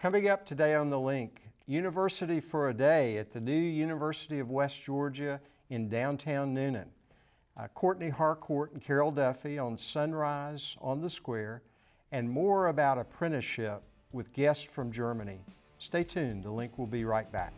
Coming up today on The Link, University for a Day at the new University of West Georgia in downtown Newnan. Courtney Harcourt and Carol Duffy on Sunrise on the Square, and more about apprenticeship with guests from Germany. Stay tuned, The Link will be right back.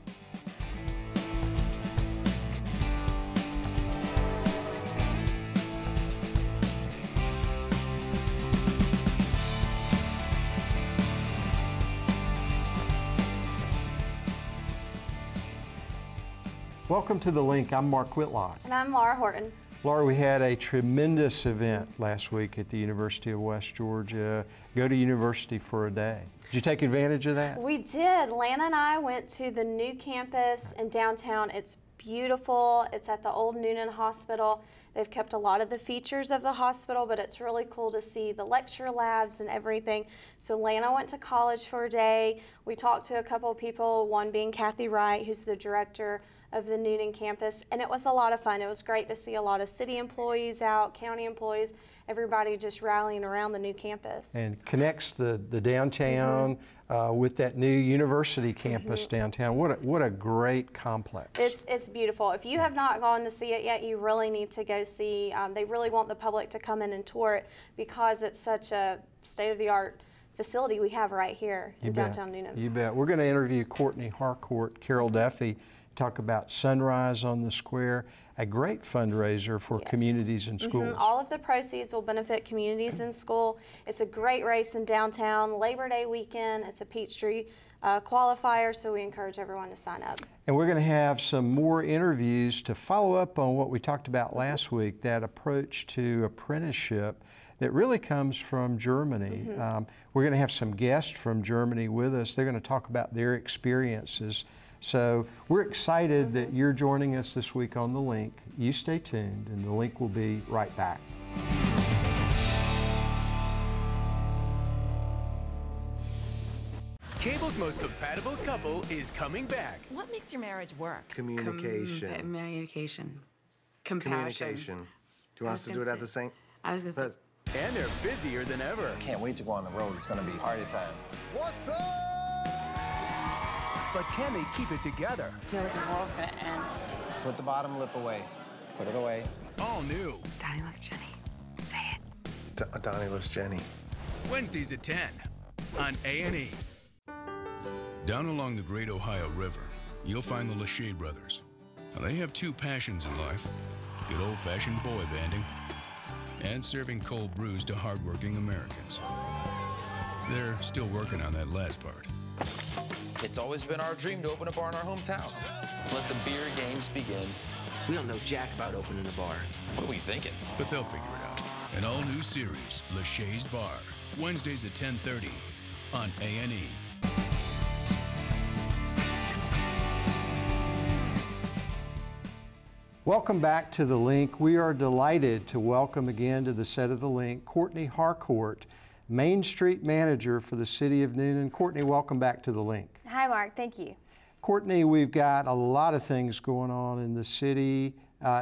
Welcome to The Link. I'm Mark Whitlock. And I'm Laura Horton. Laura, we had a tremendous event last week at the University of West Georgia. Go to University for a Day. Did you take advantage of that? We did. Lana and I went to the new campus in downtown. It's beautiful. It's at the old Newnan Hospital. They've kept a lot of the features of the hospital, but it's really cool to see the lecture labs and everything. So Lana went to college for a day. We talked to a couple of people, one being Kathy Wright, who's the director of the Newnan campus, and it was a lot of fun. It was great to see a lot of city employees out, county employees, everybody just rallying around the new campus. And connects the downtown with that new university campus downtown. What a great complex. It's beautiful. If you have not gone to see it yet, you really need to go see. They really want the public to come in and tour it because it's such a state-of-the-art facility we have right here in downtown Newnan. You bet. We're going to interview Courtney Harcourt, Carol Duffy, talk about Sunrise on the Square, a great fundraiser for communities and schools. All of the proceeds will benefit communities in school. It's a great race in downtown, Labor Day weekend. It's a Peachtree qualifier, so we encourage everyone to sign up. And we're going to have some more interviews to follow up on what we talked about last week, that approach to apprenticeship that really comes from Germany. We're going to have some guests from Germany with us. They're going to talk about their experiences. So we're excited that you're joining us this week on The Link. You stay tuned, and The Link will be right back. Cable's most compatible couple is coming back. What makes your marriage work? Communication. Communication. Compassion. Communication. Do you want us to do it at the same? I was going to say. And they're busier than ever. Can't wait to go on the road. It's going to be party time. What's up? But can they keep it together? I feel like the world's going to end. Put the bottom lip away. Put it away. All new. Donnie loves Jenny. Say it. Donnie loves Jenny. Wednesdays at 10 on A&E. Down along the Great Ohio River, you'll find the Lachey brothers. Now, they have two passions in life: good old-fashioned boy banding and serving cold brews to hardworking Americans. They're still working on that last part. It's always been our dream to open a bar in our hometown. Let the beer games begin. We don't know jack about opening a bar. What are we thinking? But they'll figure it out. An all-new series, Lachey's Bar, Wednesdays at 10:30 on A&E. Welcome back to The Link. We are delighted to welcome again to the set of The Link, Courtney Harcourt, Main Street Manager for the City of Newnan. Courtney, welcome back to The Link. Hi, Mark. Thank you. Courtney, we've got a lot of things going on in the city.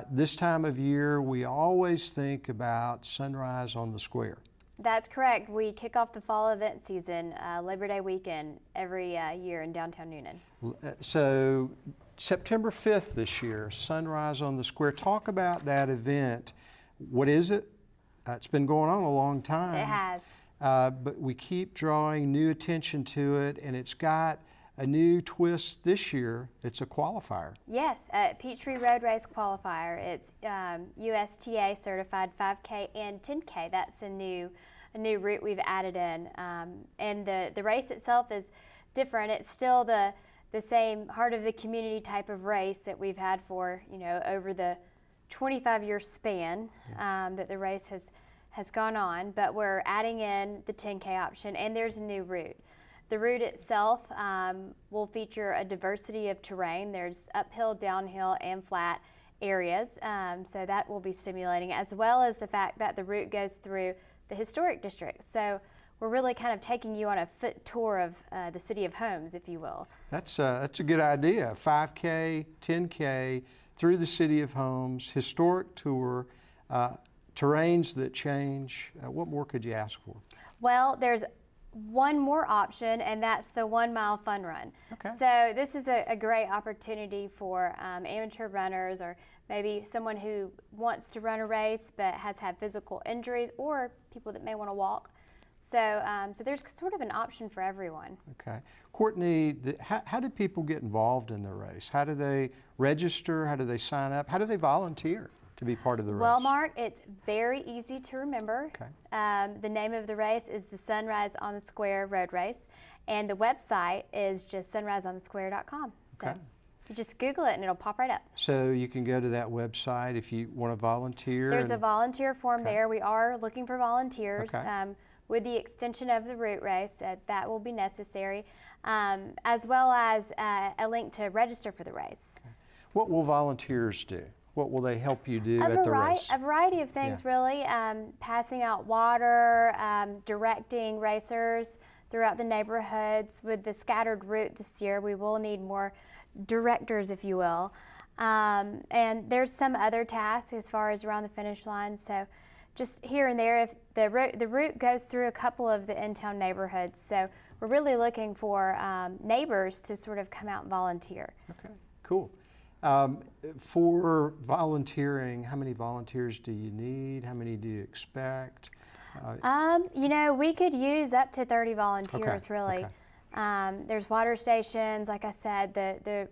This time of year, we always think about Sunrise on the Square. That's correct. We kick off the fall event season, Labor Day weekend, every year in downtown Newnan. So September 5th this year, Sunrise on the Square. Talk about that event. What is it? It's been going on a long time. It has. But we keep drawing new attention to it, and it's got a new twist this year. It's a qualifier. Yes, Peachtree Road Race qualifier. It's USTA certified 5K and 10K. That's a new route we've added in. And the race itself is different. It's still the same heart of the community type of race that we've had for, over the 25-year span that the race has gone on, but we're adding in the 10K option, and there's a new route. The route itself will feature a diversity of terrain. There's uphill, downhill, and flat areas, so that will be stimulating, as well as the fact that the route goes through the historic district. So we're really kind of taking you on a foot tour of the city of homes, if you will. That's a good idea. 5K, 10K, through the city of homes, historic tour, terrains that change. What more could you ask for? Well, one more option, and that's the 1 mile fun run. Okay. So this is a great opportunity for amateur runners, or maybe someone who wants to run a race but has had physical injuries, or people that may want to walk. So, so there's sort of an option for everyone. Okay. Courtney, how do people get involved in the race? How do they register? How do they sign up? How do they volunteer to be part of the race? Well, Mark, it's very easy to remember. Okay. The name of the race is the Sunrise on the Square Road Race, and the website is just sunriseonthesquare.com. Okay. So you just Google it and it'll pop right up. So you can go to that website if you want to volunteer. There's a volunteer form there. We are looking for volunteers. Okay. With the extension of the route race, that will be necessary, as well as a link to register for the race. Okay. What will volunteers do? What will they help you do at the race? A variety of things, really. Passing out water, directing racers throughout the neighborhoods. With the scattered route this year, we will need more directors, if you will. And there's some other tasks as far as around the finish line. So just here and there, if the route goes through a couple of the in-town neighborhoods. So we're really looking for neighbors to sort of come out and volunteer. Okay, cool. For volunteering, how many volunteers do you need? How many do you expect? You know, we could use up to 30 volunteers, Okay, really. okay. There's water stations, like I said, the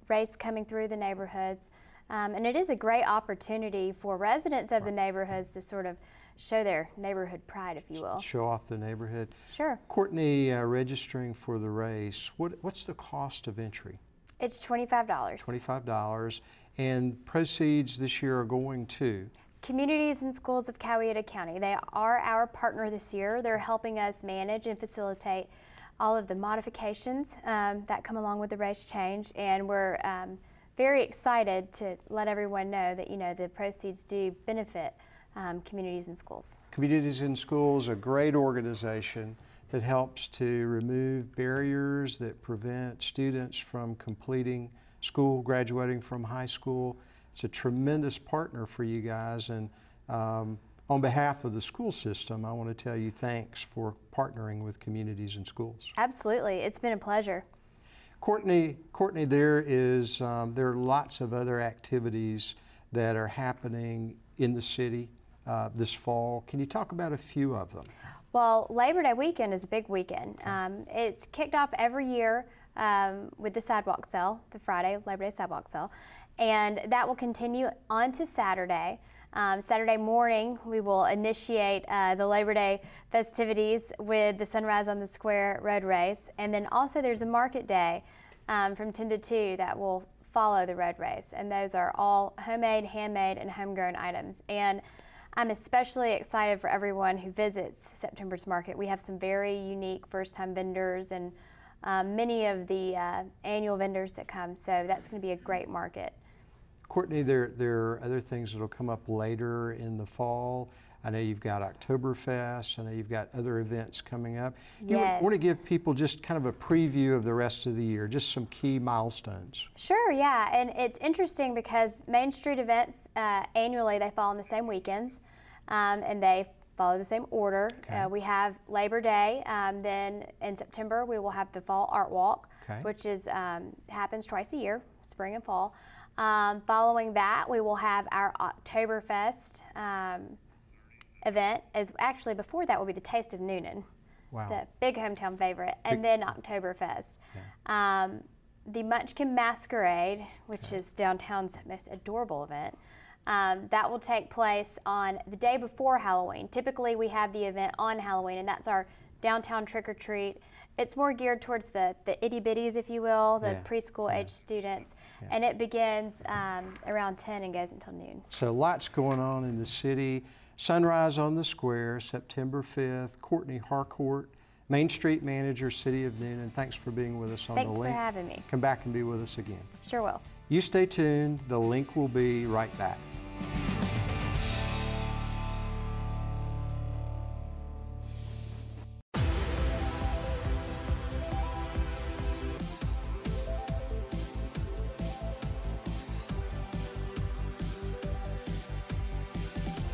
race coming through the neighborhoods. And it is a great opportunity for residents of the neighborhoods to sort of show their neighborhood pride, if you will. Show off the neighborhood. Sure. Courtney, registering for the race, what's the cost of entry? It's $25. $25. And proceeds this year are going to? Communities and Schools of Coweta County. They are our partner this year. They're helping us manage and facilitate all of the modifications that come along with the race change. And we're very excited to let everyone know that, you know, the proceeds do benefit communities and schools. Communities and Schools, a great organization that helps to remove barriers that prevent students from completing school, graduating from high school. It's a tremendous partner for you guys, and on behalf of the school system, I want to tell you thanks for partnering with Communities and Schools. Absolutely, it's been a pleasure. Courtney, there are lots of other activities that are happening in the city this fall. Can you talk about a few of them? Well, Labor Day weekend is a big weekend. It's kicked off every year with the sidewalk sale, the Friday Labor Day sidewalk sale, and that will continue on to Saturday. Saturday morning, we will initiate the Labor Day festivities with the Sunrise on the Square Road Race, and then also there's a market day from 10 to 2 that will follow the road race, and those are all homemade, handmade, and homegrown items. And I'm especially excited for everyone who visits September's market. We have some very unique first-time vendors and many of the annual vendors that come, so that's going to be a great market. Courtney, there are other things that will come up later in the fall. I know you've got Oktoberfest. I know you've got other events coming up. You want to give people just kind of a preview of the rest of the year, just some key milestones. Sure, yeah, and it's interesting because Main Street events annually, they fall on the same weekends, and they follow the same order. Okay. We have Labor Day, then in September we will have the Fall Art Walk, which is happens twice a year, spring and fall. Following that, we will have our Oktoberfest event. Actually, before that will be the Taste of Newnan. Wow. It's a big hometown favorite. And then Oktoberfest. Yeah. The Munchkin Masquerade, which is downtown's most adorable event, that will take place on the day before Halloween. Typically, we have the event on Halloween, and that's our downtown trick-or-treat. It's more geared towards the itty-bitties, if you will, the preschool-age students, and it begins around 10 and goes until noon. So lots going on in the city. Sunrise on the Square, September 5th. Courtney Harcourt, Main Street Manager, City of Newnan. Thanks for being with us on Thanks The Link. for having me. Come back and be with us again. Sure will. You stay tuned. The Link will be right back.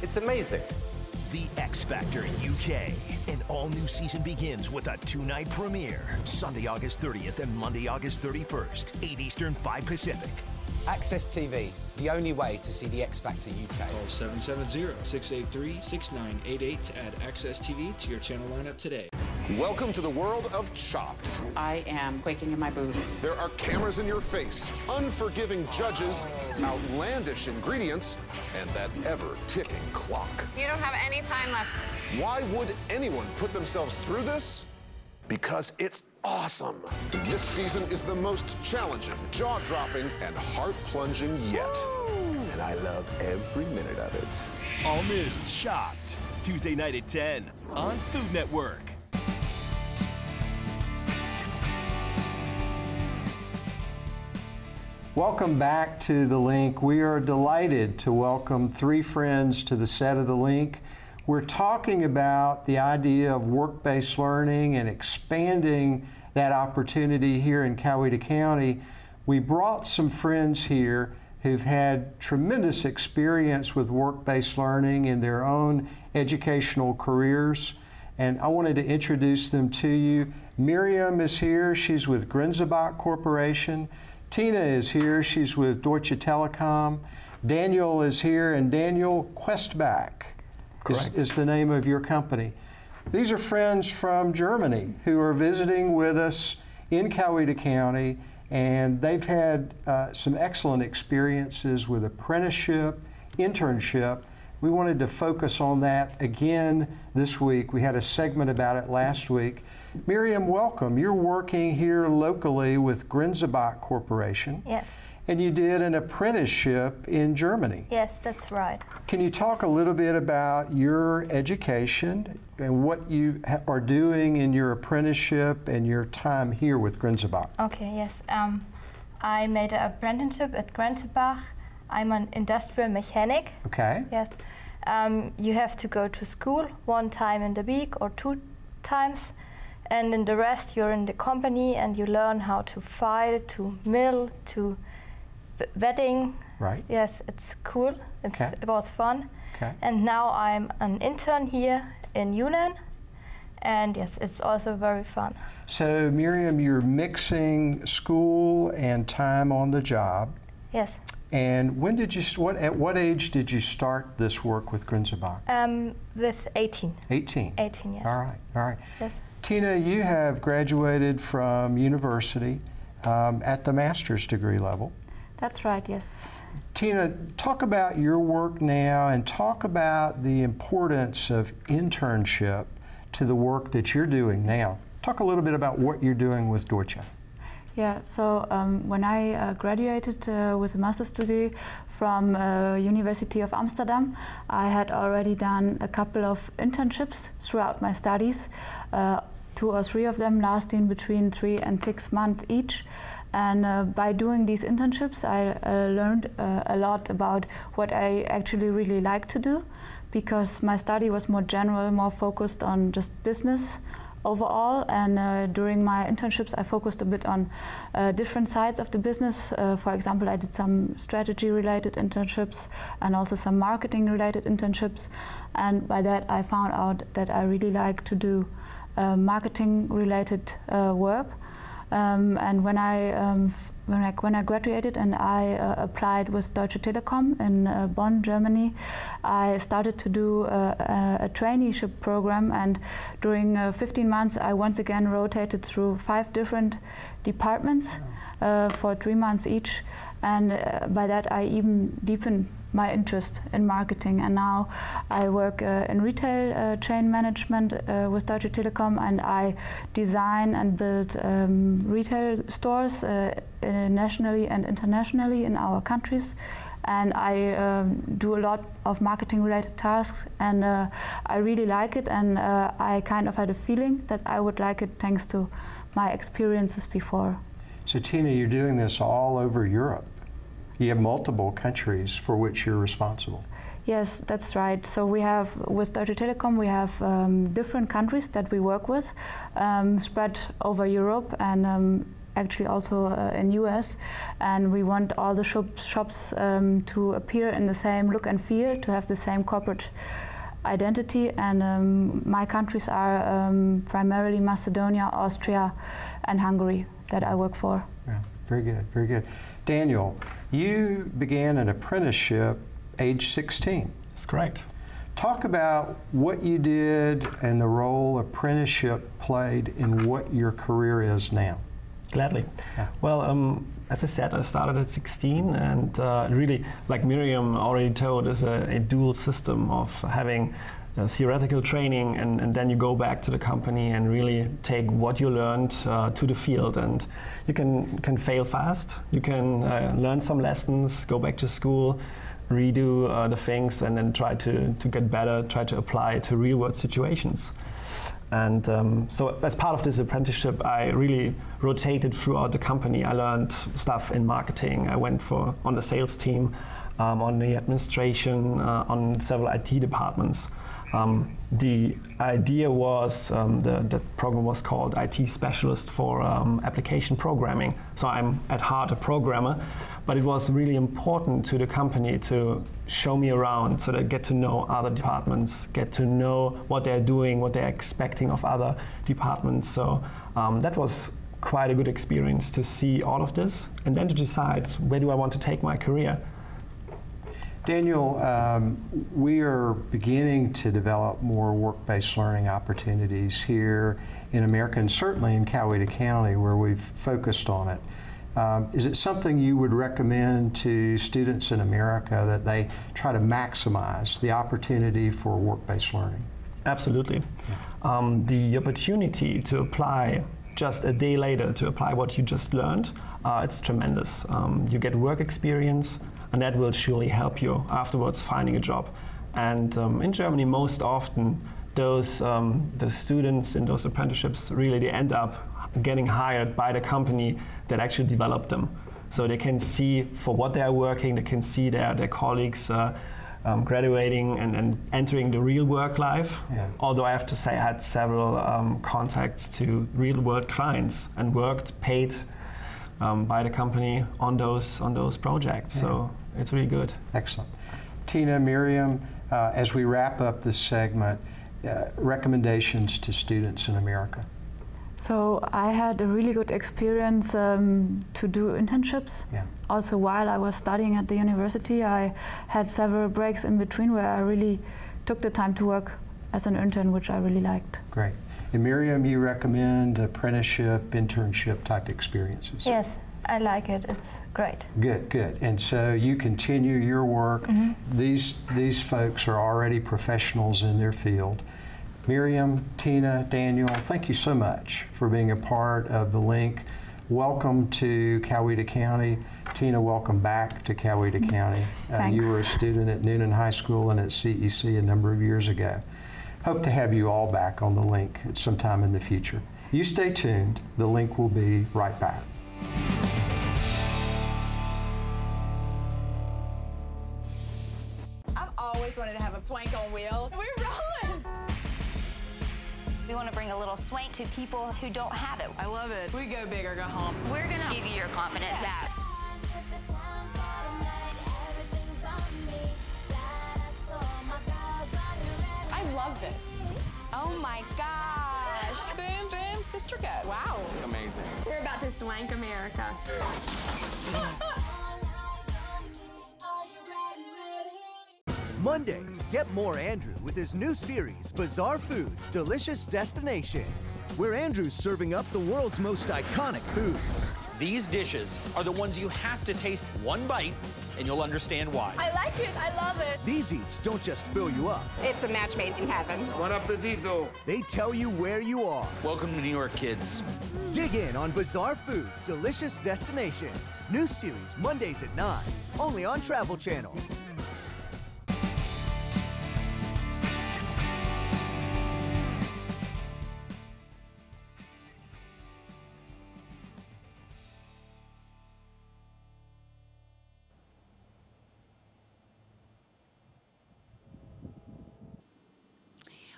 It's amazing. The X Factor UK. An all-new season begins with a 2-night premiere. Sunday, August 30th and Monday, August 31st. 8 Eastern, 5 Pacific. Access TV, the only way to see The X Factor UK. Call 770-683-6988 to add Access TV to your channel lineup today. Welcome to the world of Chopped. I am quaking in my boots. There are cameras in your face, unforgiving judges, outlandish ingredients, and that ever-ticking clock. You don't have any time left. Why would anyone put themselves through this? Because it's awesome. This season is the most challenging, jaw-dropping, and heart-plunging yet. And I love every minute of it. All new Chopped. Tuesday night at 10 on Food Network. Welcome back to The Link. We are delighted to welcome three friends to the set of The Link. We're talking about the idea of work-based learning and expanding that opportunity here in Coweta County. We brought some friends here who've had tremendous experience with work-based learning in their own educational careers, and I wanted to introduce them to you. Miriam is here. She's with Grenzebach Corporation. Tina is here. She's with Deutsche Telekom. Daniel is here, and Daniel Questback is the name of your company. These are friends from Germany who are visiting with us in Coweta County, and they've had some excellent experiences with apprenticeship, internship. We wanted to focus on that again this week. We had a segment about it last week. Miriam, welcome. You're working here locally with Grenzebach Corporation. Yes. And you did an apprenticeship in Germany. Yes, that's right. Can you talk a little bit about your education and what you are doing in your apprenticeship and your time here with Grenzebach? Okay, yes. I made an apprenticeship at Grenzebach. I'm an industrial mechanic. Okay. Yes. You have to go to school 1 time in the week or 2 times, and in the rest you're in the company and you learn how to file, to mill, to vetting. Right. Yes, it's cool. It was fun. Okay. And now I'm an intern here in Newnan, and yes, it's also very fun. So Miriam, you're mixing school and time on the job. Yes. And when did you, at what age did you start this work with Grenzebach? With 18. 18? 18, yes. All right. Yes. Tina, you have graduated from university at the master's degree level. That's right, yes. Tina, talk about your work now and talk about the importance of internship to the work that you're doing now. Talk a little bit about what you're doing with Deutsche. Yeah, so when I graduated with a master's degree from University of Amsterdam, I had already done a couple of internships throughout my studies, 2 or 3 of them lasting between 3 and 6 months each. And by doing these internships, I learned a lot about what I actually really like to do, because my study was more general, more focused on just business overall, and during my internships I focused a bit on different sides of the business. For example, I did some strategy related internships and also some marketing related internships, and by that I found out that I really like to do marketing related work. And when I graduated and I applied with Deutsche Telekom in Bonn, Germany, I started to do a traineeship program, and during 15 months I once again rotated through 5 different departments for 3 months each, and by that I even deepened my interest in marketing, and now I work in retail chain management with Deutsche Telekom, and I design and build retail stores nationally and internationally in our countries, and I do a lot of marketing related tasks, and I really like it, and I kind of had a feeling that I would like it thanks to my experiences before. So Tina, you're doing this all over Europe. You have multiple countries for which you're responsible. Yes, that's right. So we have, with Deutsche Telekom, we have different countries that we work with, spread over Europe and actually also in US. And we want all the shops to appear in the same look and feel, to have the same corporate identity, and my countries are primarily Macedonia, Austria, and Hungary that I work for. Yeah, very good, very good. Daniel, you began an apprenticeship age 16. That's correct. Talk about what you did and the role apprenticeship played in what your career is now. Gladly. Yeah. Well, as I said, I started at 16, and really, like Miriam already told, is a dual system of having theoretical training, and then you go back to the company and really take what you learned to the field. And you can fail fast, you can learn some lessons, go back to school, redo the things, and then try to get better, try to apply it to real world situations. And so as part of this apprenticeship, I really rotated throughout the company. I learned stuff in marketing. I went on the sales team, on the administration, on several IT departments. The idea was, the program was called IT Specialist for Application Programming. So I'm at heart a programmer, but it was really important to the company to show me around so that I get to know other departments, get to know what they're doing, what they're expecting of other departments. So that was quite a good experience to see all of this and then to decide where do I want to take my career. Daniel, we are beginning to develop more work-based learning opportunities here in America, and certainly in Coweta County where we've focused on it. Is it something you would recommend to students in America that they try to maximize the opportunity for work-based learning? Absolutely. The opportunity to apply just a day later, to apply what you just learned, it's tremendous. You get work experience, and that will surely help you afterwards finding a job. And in Germany, most often, the students in those apprenticeships really they end up getting hired by the company that actually developed them. So they can see for what they are working, they can see their colleagues graduating and entering the real work life. Yeah. Although I have to say I had several contacts to real world clients and worked paid by the company on those projects. Yeah. So it's really good. Excellent. Tina, Miriam, as we wrap up this segment, recommendations to students in America. So I had a really good experience to do internships. Yeah. Also while I was studying at the university, I had several breaks in between where I really took the time to work as an intern, which I really liked. Great. And Miriam, you recommend apprenticeship, internship type experiences? Yes, I like it. It's great. Good, good. And so you continue your work. Mm-hmm. These folks are already professionals in their field. Miriam, Tina, Daniel, thank you so much for being a part of TheLink. Welcome to Coweta County. Tina, welcome back to Coweta County. You were a student at Newnan High School and at CEC a number of years ago. Hope to have you all back on TheLink at some time in the future. You stay tuned. TheLink will be right back. I've always wanted to have a swank on wheels. We're rolling! We want to bring a little swank to people who don't have it. I love it. We go big or go home. We're going to give you your confidence back. I love this. Oh my gosh. Boom, boom, sister go. Wow. Amazing. We're about to swank America. Mondays, get more Andrew with his new series, Bizarre Foods, Delicious Destinations, where Andrew's serving up the world's most iconic foods. These dishes are the ones you have to taste one bite, and you'll understand why. I like it. I love it. These eats don't just fill you up. It's a match made in heaven. Buon appetito. They tell you where you are. Welcome to New York, kids. Dig in on Bizarre Foods, Delicious Destinations. New series Mondays at 9, only on Travel Channel.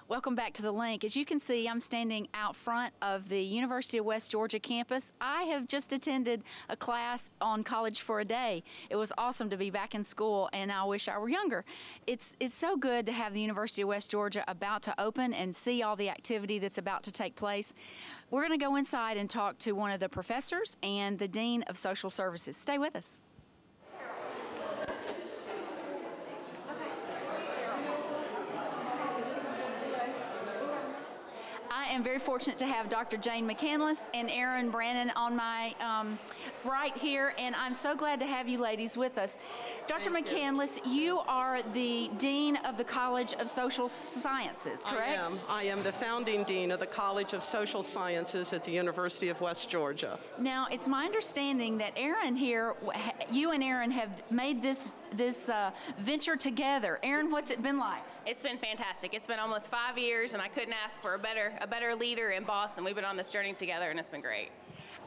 Welcome back to The Link. As you can see, I'm standing out front of the University of West Georgia campus. I have just attended a class on College for a Day. It was awesome to be back in school, and I wish I were younger. It's so good to have the University of West Georgia about to open and see all the activity that's about to take place. We're going to go inside and talk to one of the professors and the Dean of Social Services. Stay with us. I am very fortunate to have Dr. Jane McCandless and Erin Brannon on my right here, and I'm so glad to have you ladies with us. Dr. McCandless, you are the Dean of the College of Social Sciences, correct? I am the founding Dean of the College of Social Sciences at the University of West Georgia. Now, it's my understanding that Erin here, you and Erin have made this venture together. Erin, what's it been like? It's been fantastic. It's been almost 5 years, and I couldn't ask for a better leader and boss, and we've been on this journey together, and it's been great.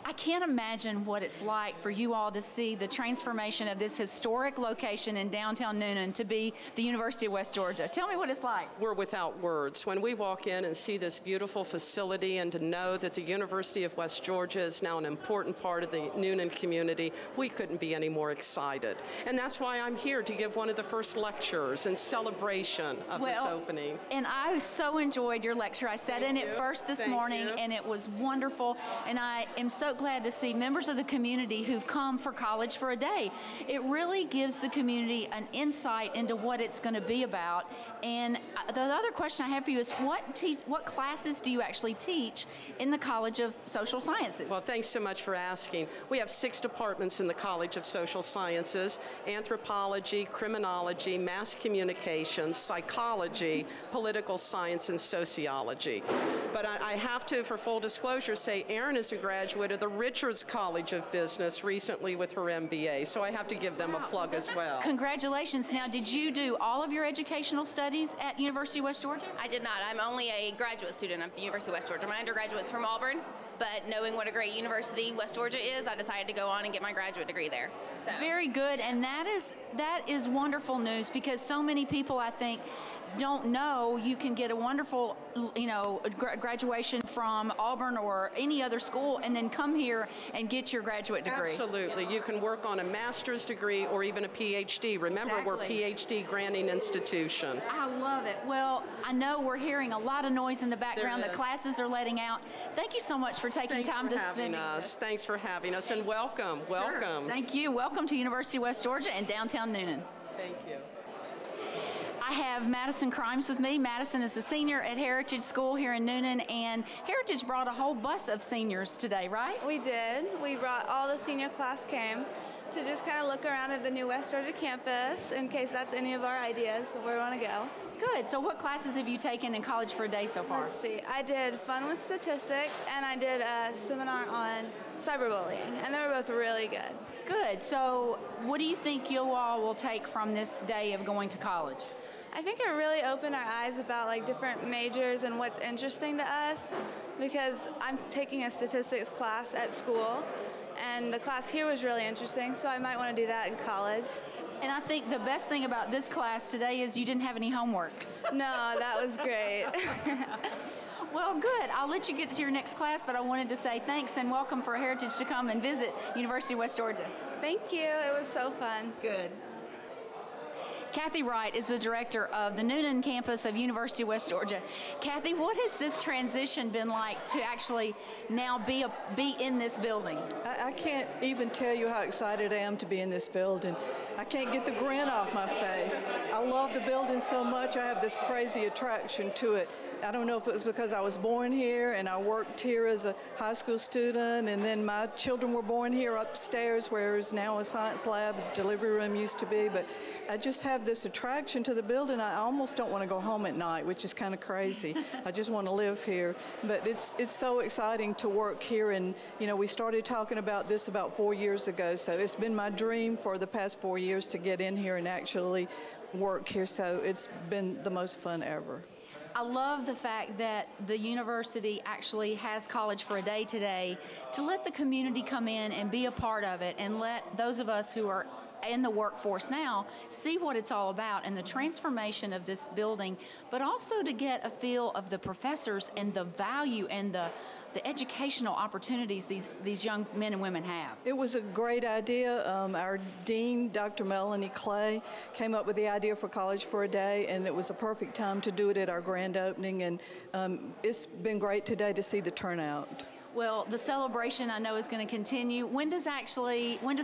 I can't imagine what it's like for you all to see the transformation of this historic location in downtown Newnan to be the University of West Georgia. Tell me what it's like. We're without words. When we walk in and see this beautiful facility and to know that the University of West Georgia is now an important part of the Newnan community, we couldn't be any more excited. And that's why I'm here to give one of the first lectures in celebration of this opening. And I so enjoyed your lecture. I sat in it first this morning, and it was wonderful. And I am so glad to see members of the community who've come for College for a Day. It really gives the community an insight into what it's going to be about. And the other question I have for you is what classes do you actually teach in the College of Social Sciences? Well, thanks so much for asking. We have 6 departments in the College of Social Sciences: anthropology, criminology, mass communications, psychology, political science, and sociology. But I have to, for full disclosure, say Erin is a graduate of the Richards College of Business recently with her MBA, so I have to give them a plug as well. Congratulations. Now, did you do all of your educational studies at University of West Georgia? I did not. I'm only a graduate student at the University of West Georgia. My undergraduate's from Auburn, but knowing what a great university West Georgia is, I decided to go on and get my graduate degree there. So. Very good, and that is wonderful news, because so many people, I think, don't know you can get a wonderful, graduation from Auburn or any other school and then come here and get your graduate degree. Absolutely. You can work on a master's degree or even a PhD. Remember, we're a PhD granting institution. I love it. Well, I know we're hearing a lot of noise in the background. The classes are letting out. Thank you so much for taking time to spend with us. Thanks for having us, and welcome. Sure. Welcome. Thank you. Welcome to University of West Georgia and downtown Newnan. Thank you. I have Madison Crimes with me. Madison is a senior at Heritage School here in Newnan, and Heritage brought a whole bus of seniors today, right? We did. We brought all the senior class came to just kind of look around at the new West Georgia campus in case that's any of our ideas of where we want to go. Good. So what classes have you taken in College for a Day so far? Let's see. I did Fun with Statistics, and I did a seminar on cyberbullying, and they were both really good. Good. So what do you think you all will take from this day of going to college? I think it really opened our eyes about like different majors and what's interesting to us, because I'm taking a statistics class at school, and the class here was really interesting, so I might want to do that in college. And I think the best thing about this class today is you didn't have any homework. No, that was great. Well, good. I'll let you get to your next class, but I wanted to say thanks and welcome for Heritage to come and visit University of West Georgia. Thank you. It was so fun. Good. Kathy Wright is the director of the Newnan campus of University of West Georgia. Kathy, what has this transition been like to actually now be in this building? I can't even tell you how excited I am to be in this building. I can't get the grin off my face. I love the building so much. I have this crazy attraction to it. I don't know if it was because I was born here and I worked here as a high school student, and then my children were born here upstairs where is now a science lab, the delivery room used to be, but I just have this attraction to the building. I almost don't want to go home at night, which is kind of crazy. I just want to live here. But it's so exciting to work here, and we started talking about this about 4 years ago, so it's been my dream for the past 4 years to get in here and actually work here, so it's been the most fun ever. I love the fact that the university actually has College for a Day today to let the community come in and be a part of it, and let those of us who are in the workforce now see what it's all about and the transformation of this building, but also to get a feel of the professors and the value and the educational opportunities these young men and women have. It was a great idea. Our dean, Dr. Melanie Clay, came up with the idea for College for a Day, and it was a perfect time to do it at our grand opening, and it's been great today to see the turnout. Well, the celebration I know is going to continue. When does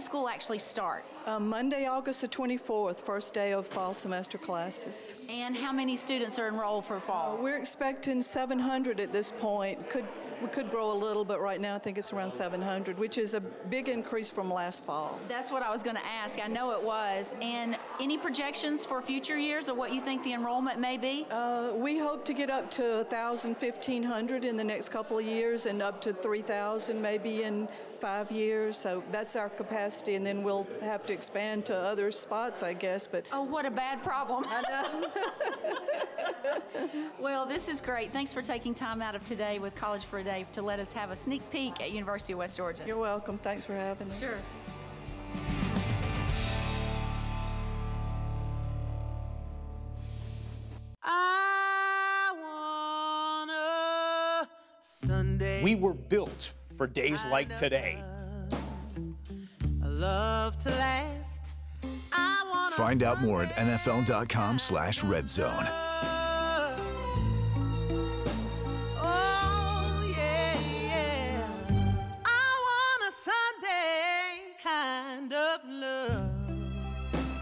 school actually start? Monday, August the 24th, first day of fall semester classes. And how many students are enrolled for fall? We're expecting 700 at this point. We could grow a little, but right now I think it's around 700, which is a big increase from last fall. That's what I was going to ask. I know it was. And any projections for future years or what you think the enrollment may be? We hope to get up to 1,000, 1,500 in the next couple of years, and up to 3,000 maybe in 5 years. So that's our capacity, and then we'll have to expand to other spots, I guess. But oh, what a bad problem. I know. Well, this is great. Thanks for taking time out of today with College for a Day to let us have a sneak peek at University of West Georgia. You're welcome. Thanks for having us. Sure. We were built for days like today. Love to last. Find out more at NFL.com/redzone. Oh, yeah, yeah. I want a Sunday kind of love.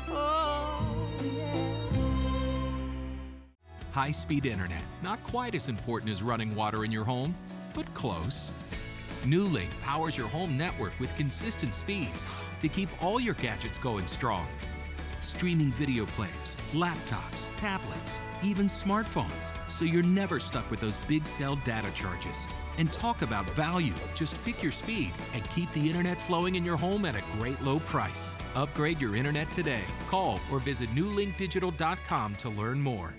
Oh, yeah. High-speed internet, not quite as important as running water in your home, but close. TheLink powers your home network with consistent speeds to keep all your gadgets going strong. Streaming video players, laptops, tablets, even smartphones, so you're never stuck with those big cell data charges. And talk about value. Just pick your speed and keep the internet flowing in your home at a great low price. Upgrade your internet today. Call or visit newlinkdigital.com to learn more.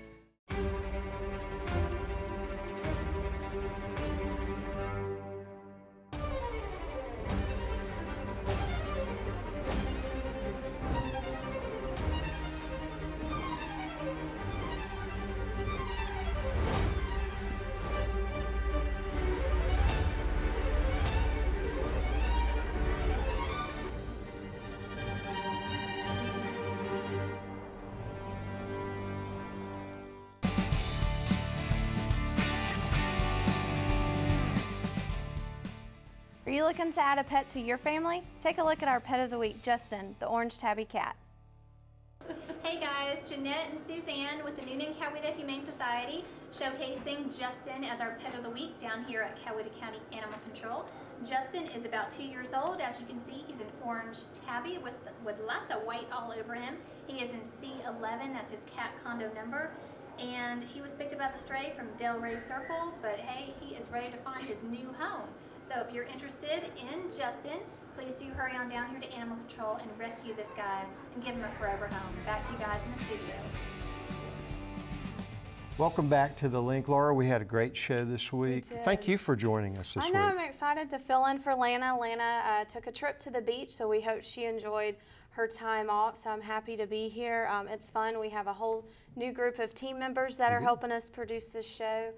Are you looking to add a pet to your family? Take a look at our Pet of the Week, Justin, the orange tabby cat. Hey guys, Jeanette and Suzanne with the Newnan Coweta Humane Society showcasing Justin as our Pet of the Week down here at Coweta County Animal Control. Justin is about 2 years old. As you can see, he's an orange tabby with lots of white all over him. He is in C11, that's his cat condo number. And he was picked up as a stray from Del Rey Circle, but hey, he is ready to find his new home. So if you're interested in Justin, please do hurry on down here to Animal Control and rescue this guy and give him a forever home. Back to you guys in the studio. Welcome back to TheLink. Laura, we had a great show this week. Thank you for joining us this week. I know, I'm excited to fill in for Lana. Lana took a trip to the beach, so we hope she enjoyed her time off, so I'm happy to be here. It's fun. We have a whole new group of team members that are helping us produce this show.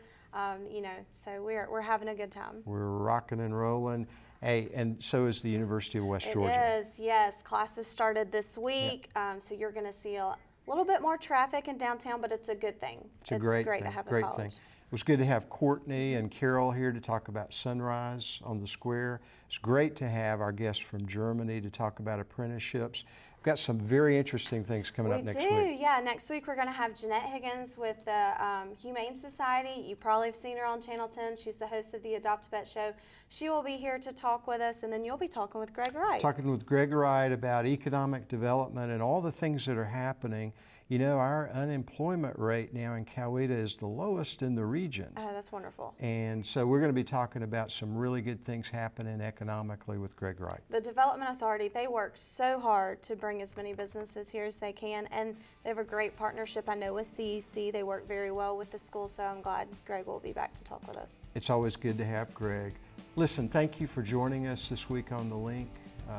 You know, so we're having a good time. We're rocking and rolling. Hey, and so is the University of West Georgia. It is, yes. Classes started this week, so you're going to see a little bit more traffic in downtown, but it's a good thing. It's a great to thing. have a Great college. thing. It was good to have Courtney and Carol here to talk about Sunrise on the Square. It's great to have our guests from Germany to talk about apprenticeships. We've got some very interesting things coming up next week. We do, yeah. Next week we're going to have Jeanette Higgins with the Humane Society. You probably have seen her on Channel 10. She's the host of the Adopt a Pet show. She will be here to talk with us, and then you'll be talking with Greg Wright. Talking with Greg Wright about economic development and all the things that are happening. You know, our unemployment rate now in Coweta is the lowest in the region. Oh, that's wonderful. And so we're going to be talking about some really good things happening economically with Greg Wright. The Development Authority, they work so hard to bring as many businesses here as they can, and they have a great partnership, I know, with CEC. They work very well with the school, so I'm glad Greg will be back to talk with us. It's always good to have Greg. Listen, thank you for joining us this week on TheLink.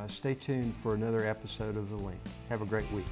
Stay tuned for another episode of The Link. Have a great week.